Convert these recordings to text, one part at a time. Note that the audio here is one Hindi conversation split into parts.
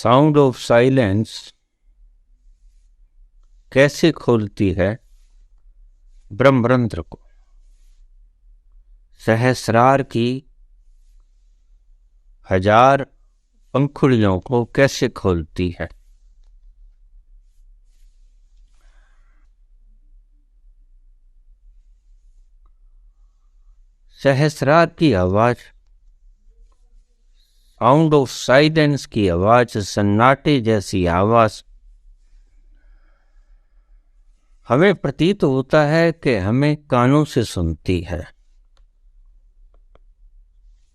साउंड ऑफ साइलेंस कैसे खोलती है ब्रह्मरंध्र को, सहस्रार की 1000 पंखुड़ियों को कैसे खोलती है। सहस्रार की आवाज, साउंड ऑफ साइलेंस की आवाज, सन्नाटे जैसी आवाज हमें प्रतीत होता है कि हमें कानों से सुनती है।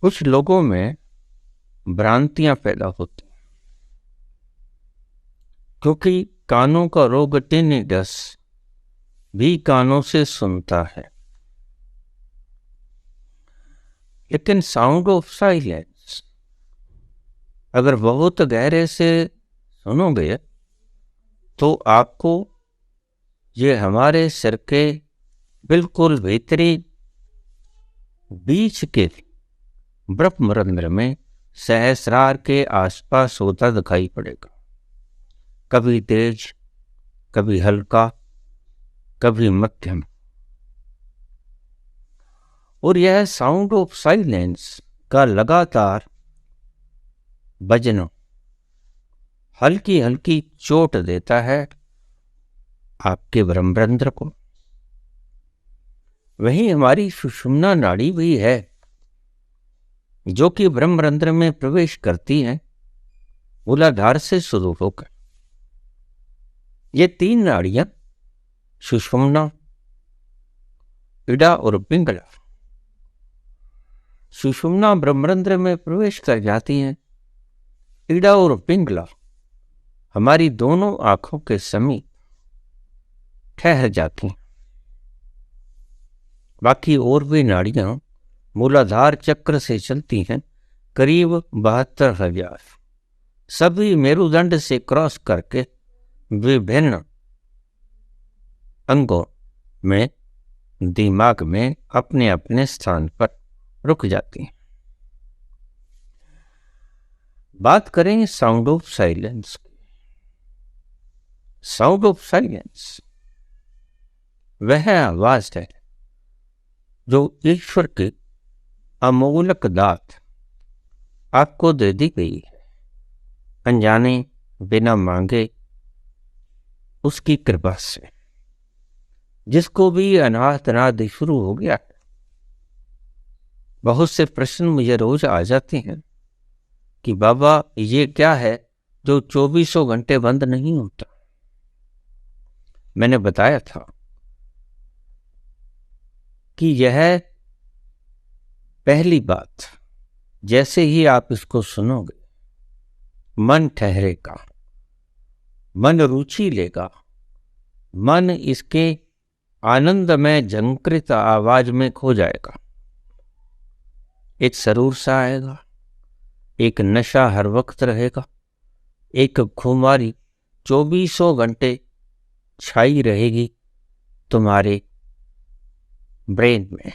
कुछ लोगों में भ्रांतियां पैदा होती क्योंकि कानों का रोग टिनिटस भी कानों से सुनता है, लेकिन साउंड ऑफ साइलेंस अगर बहुत गहरे से सुनोगे तो आपको ये हमारे सिर के बिल्कुल भीतरी बीच के ब्रह्मरंध्र में सहस्रार के आसपास होता दिखाई पड़ेगा। कभी तेज, कभी हल्का, कभी मध्यम। और यह साउंड ऑफ साइलेंस का लगातार बजना हल्की हल्की चोट देता है आपके ब्रह्मरंध्र को। वहीं हमारी सुषुम्ना नाड़ी भी है जो कि ब्रह्मरंध्र में प्रवेश करती है मूलाधार से शुरू होकर। ये 3 नाड़ियां सुषुम्ना, इड़ा और पिंगला सुषुम्ना ब्रह्मरंध्र में प्रवेश कर जाती हैं। इड़ा और पिंगला हमारी दोनों आंखों के समीप ठहर जाती हैं। बाकी और भी नाड़ियां मूलाधार चक्र से चलती हैं करीब 72,000, सभी मेरुदंड से क्रॉस करके विभिन्न अंगों में दिमाग में अपने अपने स्थान पर रुक जाती हैं। बात करें साउंड ऑफ साइलेंस की। साउंड ऑफ साइलेंस वह आवाज है जो ईश्वर की अमोलक दात आपको दे दी गई है, अनजाने, बिना मांगे, उसकी कृपा से। जिसको भी अनाथ अनाथ शुरू हो गया है। बहुत से प्रश्न मुझे रोज आ जाते हैं कि बाबा ये क्या है जो 24 घंटे बंद नहीं होता। मैंने बताया था कि यह पहली बात, जैसे ही आप इसको सुनोगे मन ठहरेगा, मन रुचि लेगा, मन इसके आनंदमय झंकृत आवाज में खो जाएगा। एक सरूर सा आएगा, एक नशा हर वक्त रहेगा, एक खुमारी 24 घंटे छाई रहेगी तुम्हारे ब्रेन में।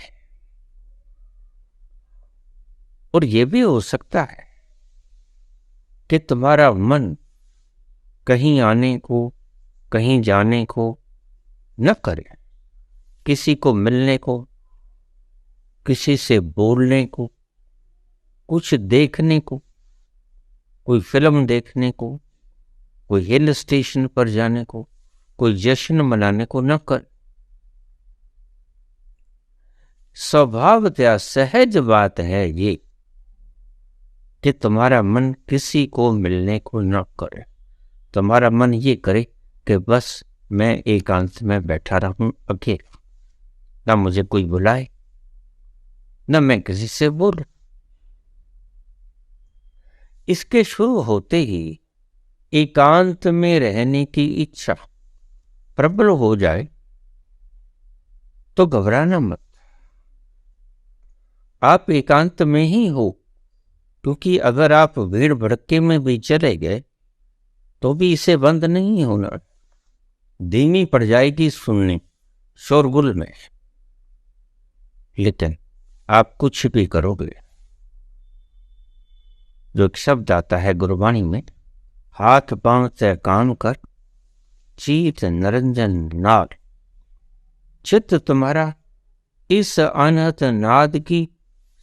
और यह भी हो सकता है कि तुम्हारा मन कहीं आने को, कहीं जाने को न करे, किसी को मिलने को, किसी से बोलने को, कुछ देखने को, कोई फिल्म देखने को, कोई हिल स्टेशन पर जाने को, कोई जश्न मनाने को न करे। स्वभावतः सहज बात है ये कि तुम्हारा मन किसी को मिलने को न करे। तुम्हारा मन ये करे कि बस मैं एकांत में बैठा रहूं अकेला, ना मुझे कोई बुलाए, ना मैं किसी से बोलूं। इसके शुरू होते ही एकांत में रहने की इच्छा प्रबल हो जाए तो घबराना मत। आप एकांत में ही हो, क्योंकि अगर आप भीड़ भड़के में भी चले गए तो भी इसे बंद नहीं होना। धीमी पड़ जाएगी सुनने शोरगुल में, लेकिन आप कुछ भी करोगे। जो एक शब्द आता है गुरबाणी में, हाथ पांव से काम कर, चीत निरंजन नाद। चित्त तुम्हारा इस अनहत नाद की,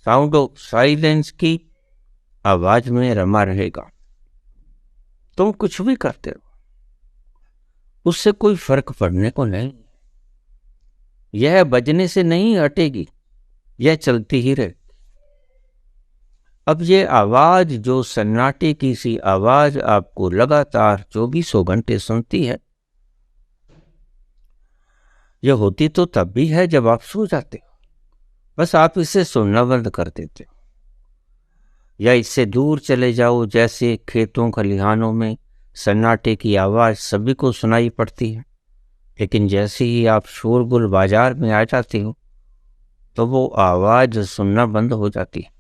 साउंड ऑफ साइलेंस की आवाज में रमा रहेगा। तुम कुछ भी करते हो, उससे कोई फर्क पड़ने को नहीं। यह बजने से नहीं हटेगी, यह चलती ही रहे। अब ये आवाज, जो सन्नाटे की सी आवाज आपको लगातार 24 घंटे सुनती है, यह होती तो तब भी है जब आप सो जाते हो। बस आप इसे सुनना बंद कर देते हो, या इससे दूर चले जाओ। जैसे खेतों खलिहानों में सन्नाटे की आवाज सभी को सुनाई पड़ती है, लेकिन जैसे ही आप शोरगुल बाजार में आ जाते हो तो वो आवाज सुनना बंद हो जाती है।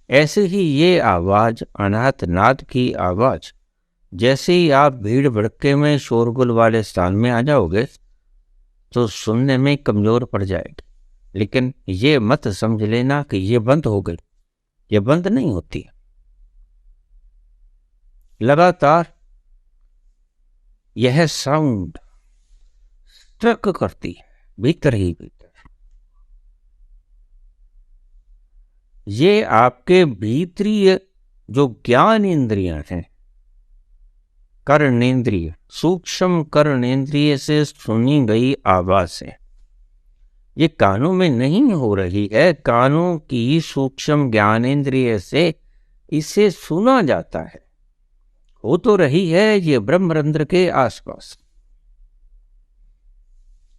ऐसे ही ये आवाज, अनाहत नाद की आवाज, जैसे ही आप भीड़ भड़के में शोरगुल वाले स्थान में आ जाओगे तो सुनने में कमजोर पड़ जाएगी। लेकिन ये मत समझ लेना कि ये बंद हो गई, ये बंद नहीं होती है। लगातार यह साउंड स्ट्रक करती है भीतर ही भीतर। ये आपके भीतरीय जो ज्ञान इंद्रियां हैं, कर्णेंद्रिय, सूक्ष्म कर्णेंद्रिय से सुनी गई आवाज है। ये कानों में नहीं हो रही है, कानों की सूक्ष्म ज्ञानेंद्रिय से इसे सुना जाता है। हो तो रही है ये ब्रह्मरंध्र के आसपास।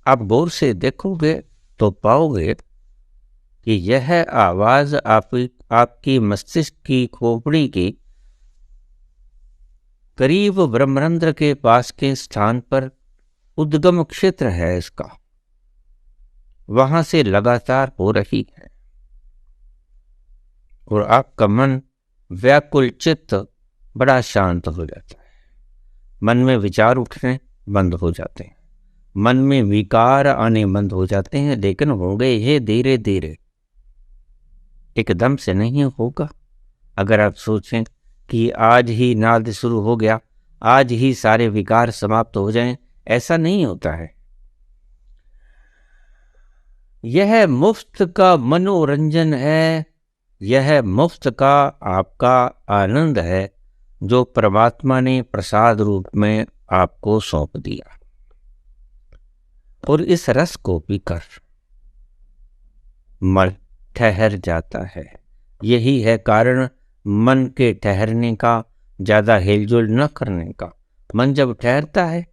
आप गौर से देखोगे तो पाओगे कि यह आवाज आपकी मस्तिष्क की खोपड़ी की करीब ब्रह्मरंध्र के पास के स्थान पर उद्गम क्षेत्र है इसका, वहां से लगातार हो रही है। और आपका मन, व्याकुल चित्त बड़ा शांत हो जाता है। मन में विचार उठने बंद हो जाते हैं, मन में विकार आने बंद हो जाते हैं। लेकिन होंगे ये धीरे धीरे, एकदम से नहीं होगा। अगर आप सोचें कि आज ही नाद शुरू हो गया, आज ही सारे विकार समाप्त हो जाएं, ऐसा नहीं होता है। यह मुफ्त का मनोरंजन है, यह मुफ्त का आपका आनंद है जो परमात्मा ने प्रसाद रूप में आपको सौंप दिया। और इस रस को पीकर मन ठहर जाता है। यही है कारण मन के ठहरने का, ज्यादा हिलजुल न करने का। मन जब ठहरता है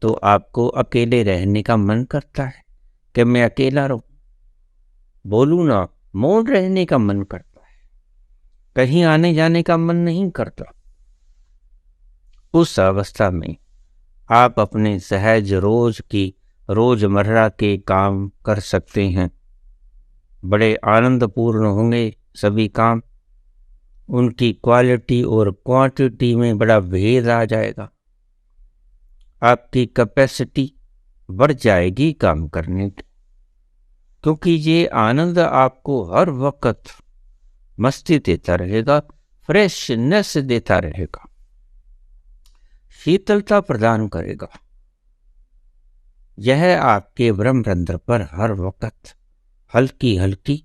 तो आपको अकेले रहने का मन करता है कि मैं अकेला रहूं, बोलूं ना, मौन रहने का मन करता है, कहीं आने जाने का मन नहीं करता। उस अवस्था में आप अपने सहज रोजमर्रा के काम कर सकते हैं। बड़े आनंदपूर्ण होंगे सभी काम, उनकी क्वालिटी और क्वांटिटी में बड़ा भेद आ जाएगा। आपकी कैपेसिटी बढ़ जाएगी काम करने की, क्योंकि ये आनंद आपको हर वक्त मस्ती देता रहेगा, फ्रेशनेस देता रहेगा, शीतलता प्रदान करेगा। यह आपके ब्रह्मरंध्र पर हर वक्त हल्की हल्की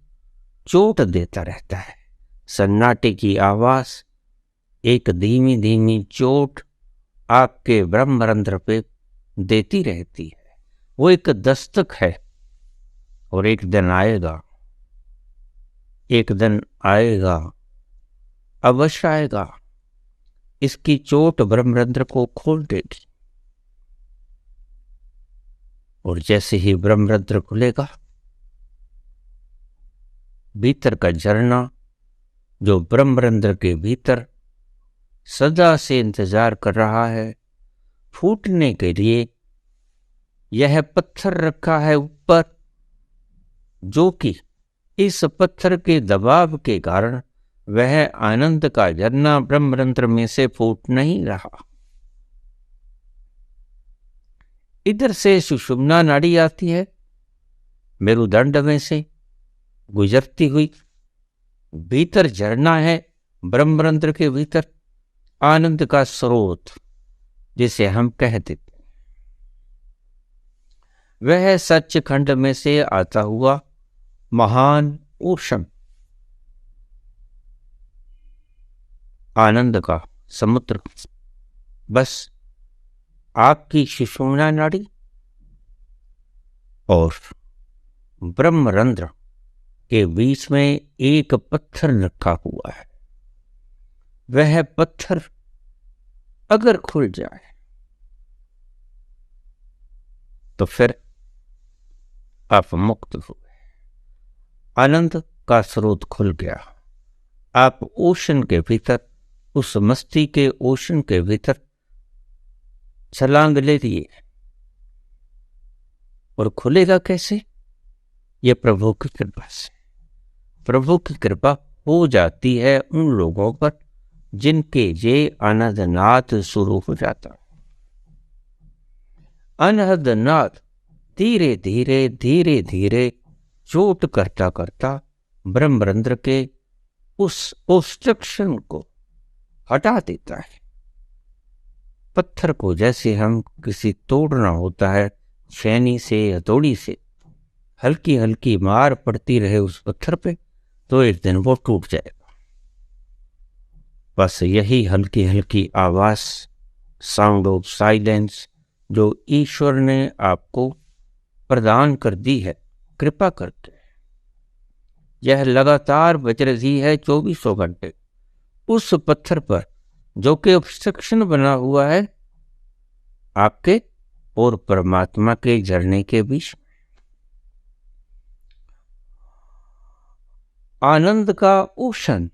चोट देता रहता है। सन्नाटे की आवाज, एक धीमी धीमी चोट आपके ब्रह्मरंध्र पे देती रहती है। वो एक दस्तक है, और एक दिन आएगा, एक दिन आएगा, अवश्य आएगा, इसकी चोट ब्रह्मरंध्र को खोल देगी। और जैसे ही ब्रह्मरंध्र खुलेगा, भीतर का झरना जो ब्रह्मरंध्र के भीतर सदा से इंतजार कर रहा है फूटने के लिए, यह पत्थर रखा है ऊपर, जो कि इस पत्थर के दबाव के कारण वह आनंद का झरना ब्रह्मरंध्र में से फूट नहीं रहा। इधर से सुषुम्ना नाड़ी आती है, मेरुदंड में से गुजरती हुई, भीतर झरना है ब्रह्मरंध्र के भीतर, आनंद का स्रोत जिसे हम कह देते, वह सच्चखंड में से आता हुआ महान ओशन, आनंद का समुद्र, बस आपकी सुषुम्ना नाड़ी और ब्रह्मरंध्र के बीच में एक पत्थर रखा हुआ है। वह पत्थर अगर खुल जाए तो फिर आप मुक्त हुए, आनंद का स्रोत खुल गया। आप ओशन के भीतर, उस मस्ती के ओशन के भीतर छलांग ले लिए। और खुलेगा कैसे? ये प्रभु की कृपा से। प्रभु की कृपा हो जाती है उन लोगों पर जिनके ये अनहद नाद शुरू हो जाता। अनहद नाद धीरे धीरे धीरे धीरे चोट करता करता ब्रह्मरंध्र के उस ऑब्स्ट्रक्शन को हटा देता है। पत्थर को जैसे हम किसी तोड़ना होता है छेनी से, हथौड़ी से, हल्की हल्की मार पड़ती रहे उस पत्थर पे तो एक दिन वो टूट जाएगा। बस यही हल्की हल्की आवाज, साउंड ऑफ साइलेंस, जो ईश्वर ने आपको प्रदान कर दी है कृपा करके, यह लगातार बज रही है 24 घंटे उस पत्थर पर जो कि ऑब्स्ट्रक्शन बना हुआ है आपके और परमात्मा के झरने के बीच। आनंद का ओशन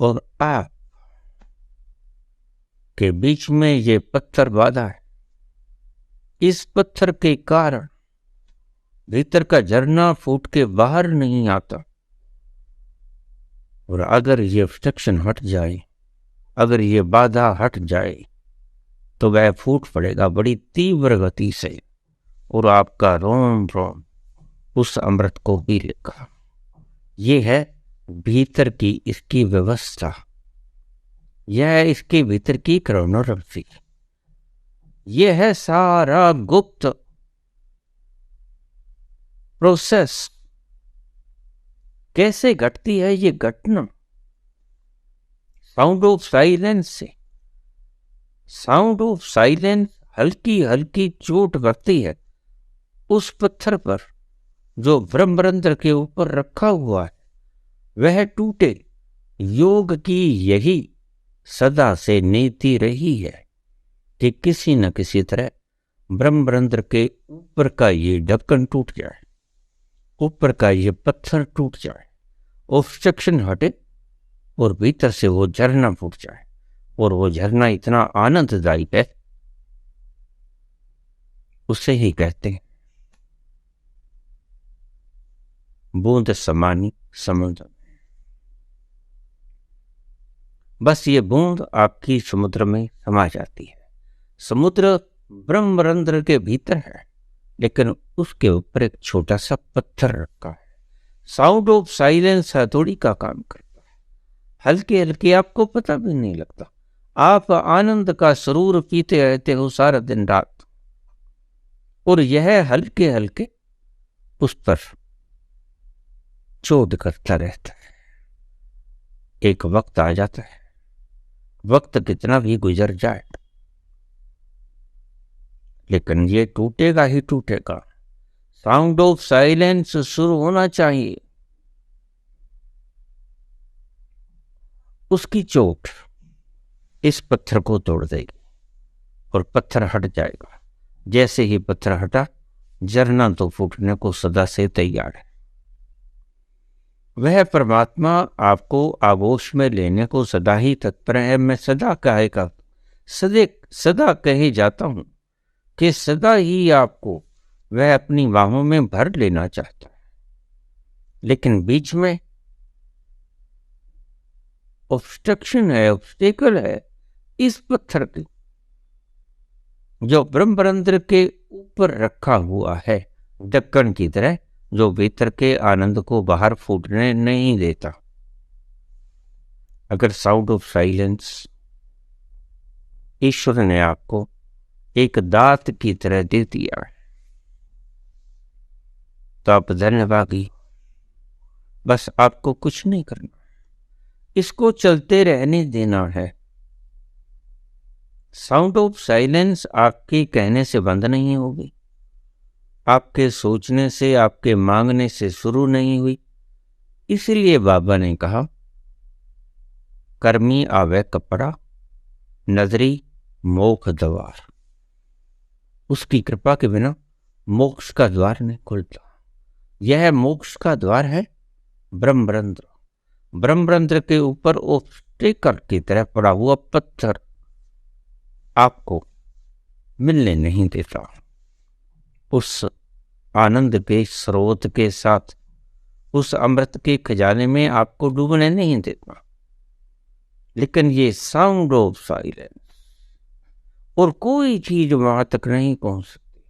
और आप के बीच में ये पत्थर बाधा है। इस पत्थर के कारण भीतर का झरना फूट के बाहर नहीं आता। और अगर ये ऑब्स्ट्रक्शन हट जाए, अगर ये बाधा हट जाए तो वह फूट पड़ेगा बड़ी तीव्र गति से और आपका रोम रोम उस अमृत को पी लेगा। ये है भीतर की इसकी व्यवस्था, यह है इसके भीतर की क्रोनोग्राफी, यह है सारा गुप्त प्रोसेस। कैसे घटती है ये घटना? साउंड ऑफ साइलेंस से। साउंड ऑफ साइलेंस हल्की हल्की चोट करती है उस पत्थर पर जो ब्रह्मरंध्र के ऊपर रखा हुआ है, वह टूटे। योग की यही सदा से नीति रही है कि किसी न किसी तरह ब्रह्मरंध्र के ऊपर का ये ढक्कन टूट जाए, ऊपर का ये पत्थर टूट जाए, ऑब्स्ट्रक्शन हटे और भीतर से वो झरना फूट जाए। और वो झरना इतना आनंददायी है, उसे ही कहते हैं बूंद समानी समुद्र। बस ये बूंद आपकी समुद्र में समा जाती है। समुद्र ब्रह्मरंध्र के भीतर है, लेकिन उसके ऊपर एक छोटा सा पत्थर रखा है। साउंड ऑफ साइलेंस हथौड़ी का काम करता है। हल्के हल्के आपको पता भी नहीं लगता, आप आनंद का सरूर पीते रहते हो सारा दिन रात, और यह हल्के हल्के उस पर चोट करता रहता है। एक वक्त आ जाता है, वक्त कितना भी गुजर जाए लेकिन ये टूटेगा ही टूटेगा। साउंड ऑफ साइलेंस शुरू होना चाहिए। उसकी चोट इस पत्थर को तोड़ देगी और पत्थर हट जाएगा। जैसे ही पत्थर हटा, झरना तो फूटने को सदा से तैयार है। वह परमात्मा आपको आगोश में लेने को सदा ही तत्पर है। मैं सदा सदा कहे जाता हूं कि सदा ही आपको वह अपनी बाहों में भर लेना चाहता है, लेकिन बीच में ऑब्स्ट्रक्शन है, ऑब्स्टेकल है इस पत्थर की, जो ब्रह्मरंध्र के ऊपर रखा हुआ है ढक्कन की तरह, जो भीतर के आनंद को बाहर फूटने नहीं देता। अगर साउंड ऑफ साइलेंस ईश्वर ने आपको एक दात की तरह दे दिया है, तो आप धन्यवादी। बस आपको कुछ नहीं करना, इसको चलते रहने देना है। साउंड ऑफ साइलेंस आपके कहने से बंद नहीं होगी, आपके सोचने से, आपके मांगने से शुरू नहीं हुई। इसलिए बाबा ने कहा, कर्मी आवे कपड़ा, नजरी मोक्ष द्वार। उसकी कृपा के बिना मोक्ष का द्वार नहीं खुलता। यह मोक्ष का द्वार है ब्रह्मरंध्र। ब्रह्मरंध्र के ऊपर वो स्टिकर की तरह पड़ा हुआ पत्थर आपको मिलने नहीं देता। उस आनंद के स्रोत के साथ, उस अमृत के खजाने में आपको डूबने नहीं देता। लेकिन ये साउंड ऑफ साइलेंस और कोई चीज वहां तक नहीं पहुंच सकती।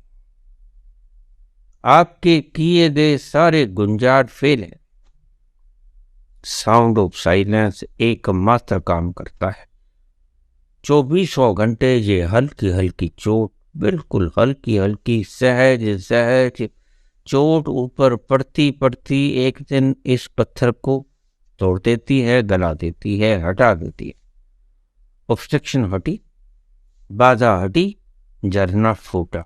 आपके किए गए सारे गुंजाट फेल है। साउंड ऑफ साइलेंस एकमात्र काम करता है। 24 घंटे ये हल्की हल्की चोट, बिल्कुल हल्की हल्की सहज सहज चोट ऊपर पड़ती पड़ती एक दिन इस पत्थर को तोड़ देती है, गला देती है, हटा देती है। ऑब्स्ट्रक्शन हटी, बाधा हटी, झरना फूटा।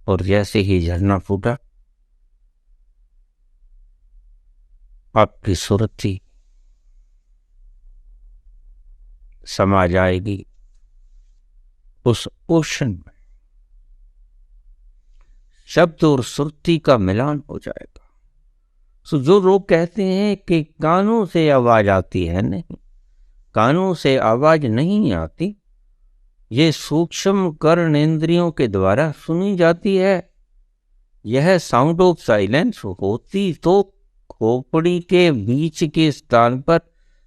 और जैसे ही झरना फूटा, आपकी सुरती समा जाएगी उस ओशन में। शब्द और सुरती का मिलान हो जाएगा। सो जो लोग कहते हैं कि कानों से आवाज आती है, नहीं, कानों से आवाज नहीं आती। ये सूक्ष्म कर्ण इंद्रियों के द्वारा सुनी जाती है। यह साउंड ऑफ साइलेंस होती तो खोपड़ी के बीच के स्थान पर,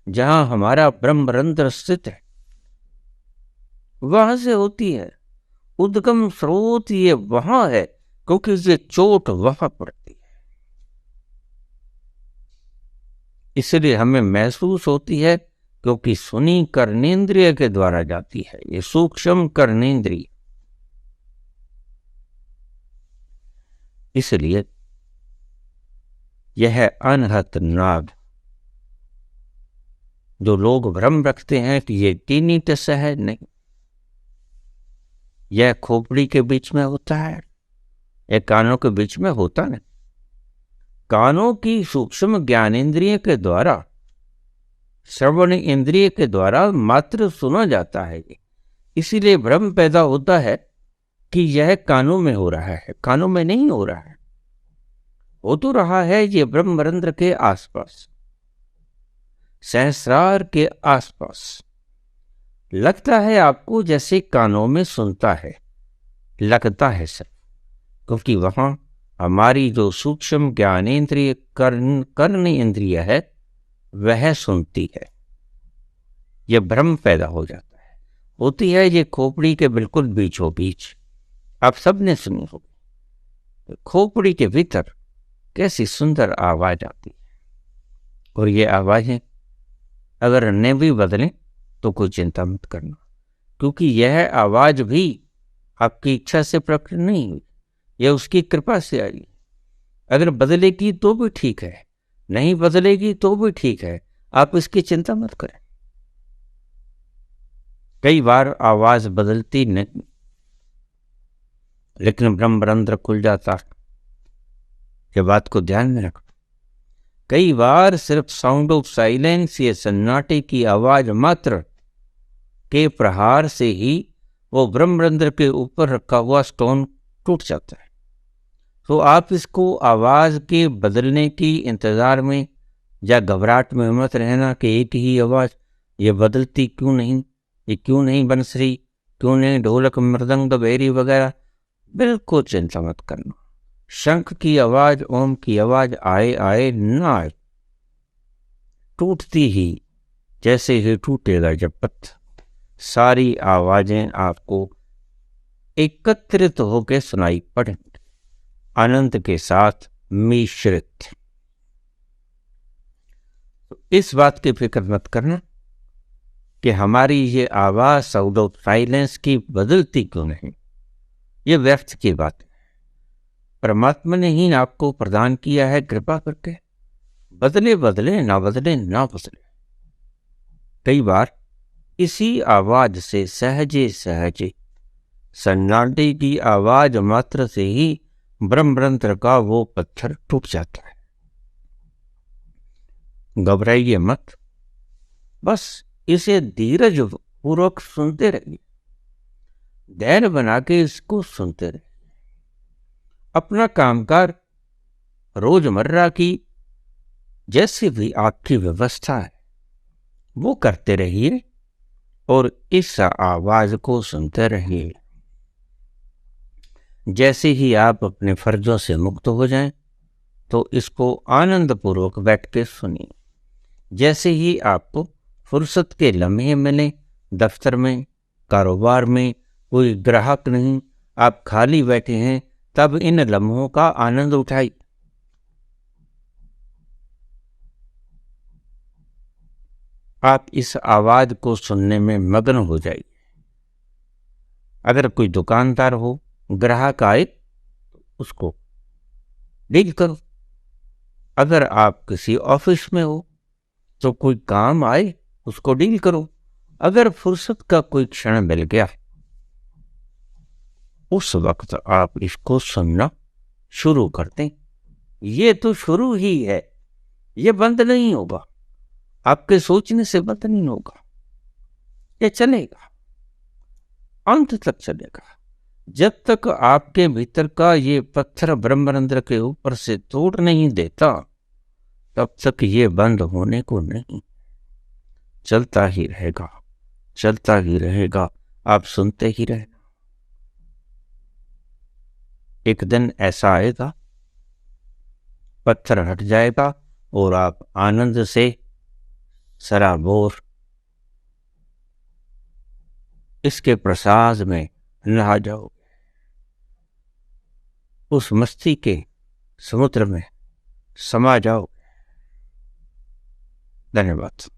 जहां हमारा ब्रह्मरंध्र स्थित है, वहां से होती है। उद्गम स्रोत ये वहां है, क्योंकि ये चोट वहां पड़ती है। इसलिए हमें महसूस होती है, क्योंकि सुनी कर्णेंद्रिय के द्वारा जाती है। ये सूक्ष्म कर्णेंद्रिय, इसलिए यह अनहत नाद। जो लोग भ्रम रखते हैं कि ये टीनिटस है, नहीं, यह खोपड़ी के बीच में होता है, यह कानों के बीच में होता नहीं। कानों की सूक्ष्म ज्ञानेंद्रिय के द्वारा, श्रवण इंद्रिय के द्वारा मात्र सुना जाता है। इसीलिए भ्रम पैदा होता है कि यह कानों में हो रहा है। कानों में नहीं हो रहा है, हो तो रहा है ये ब्रह्मरंध्र के आसपास, सहस्रार के आसपास। लगता है आपको जैसे कानों में सुनता है, लगता है सर, क्योंकि वहां हमारी जो सूक्ष्म ज्ञानेंद्रिय कर्ण इंद्रिय है वह सुनती है। यह भ्रम पैदा हो जाता है। होती है ये खोपड़ी के बिल्कुल बीचों बीच। आप सबने सुनी होगी, खोपड़ी के भीतर कैसी सुंदर आवाज आती है। और ये आवाजें अगर न भी बदलें तो कोई चिंता मत करना, क्योंकि यह आवाज भी आपकी इच्छा से प्रकट नहीं हुई, यह उसकी कृपा से आई। अगर बदलेगी तो भी ठीक है, नहीं बदलेगी तो भी ठीक है, आप इसकी चिंता मत करें। कई बार आवाज बदलती नहीं, लेकिन ब्रह्मरंध्र खुल जाता है। ये बात को ध्यान में रखो। कई बार सिर्फ साउंड ऑफ साइलेंस, ये सन्नाटे की आवाज मात्र के प्रहार से ही वो ब्रह्मरंध्र के ऊपर रखा हुआ स्टोन टूट जाता है। तो आप इसको आवाज के बदलने की इंतजार में या घबराहट में मत रहना कि एक ही आवाज, ये बदलती क्यों नहीं, ये क्यों नहीं बंसरी, क्यों नहीं ढोलक मृदंग बेरी वगैरह। बिल्कुल चिंता मत करना। शंख की आवाज, ओम की आवाज आए आए ना आए, टूटती ही जैसे ही टूटेगा जब पत्थर, सारी आवाजें आपको एकत्रित होकर सुनाई पड़ेंगी, आनंद के साथ मिश्रित। तो इस बात की फिक्र मत करना कि हमारी ये आवाज़ साउंड ऑफ साइलेंस की बदलती क्यों नहीं। ये व्यर्थ की बात है। परमात्मा ने ही आपको प्रदान किया है कृपा करके। बदले बदले ना बदले ना बदले। कई बार इसी आवाज से सहजे सहजे सन्नाटे की आवाज मात्र से ही ब्रह्मरंध्र का वो पत्थर टूट जाता है। घबराइए मत, बस इसे धीरज पूर्वक सुनते रहिए। धैर्य बना के इसको सुनते रहिए। अपना कामकाज रोजमर्रा की जैसी भी आपकी व्यवस्था है वो करते रहिए और इस आवाज को सुनते रहिए। जैसे ही आप अपने फर्जों से मुक्त हो जाएं तो इसको आनंद पूर्वक बैठ के सुनिए। जैसे ही आपको फुर्सत के लम्हे मिले, दफ्तर में, कारोबार में कोई ग्राहक नहीं, आप खाली बैठे हैं, तब इन लम्हों का आनंद उठाइए। आप इस आवाज को सुनने में मग्न हो जाइए। अगर कोई दुकानदार हो, ग्राहक आए तो उसको डील करो। अगर आप किसी ऑफिस में हो तो कोई काम आए उसको डील करो। अगर फुर्सत का कोई क्षण मिल गया उस वक्त आप इसको सुनना शुरू कर दें। ये तो शुरू ही है, ये बंद नहीं होगा। आपके सोचने से बंद नहीं होगा, ये चलेगा, अंत तक चलेगा। जब तक आपके भीतर का ये पत्थर ब्रह्मरंध्र के ऊपर से तोड़ नहीं देता तब तक ये बंद होने को नहीं, चलता ही रहेगा, चलता ही रहेगा। आप सुनते ही रहना। एक दिन ऐसा आएगा, पत्थर हट जाएगा और आप आनंद से सराबोर इसके प्रसाद में नहा जाओगे। उस मस्ती के समुद्र में समा जाओगे। धन्यवाद।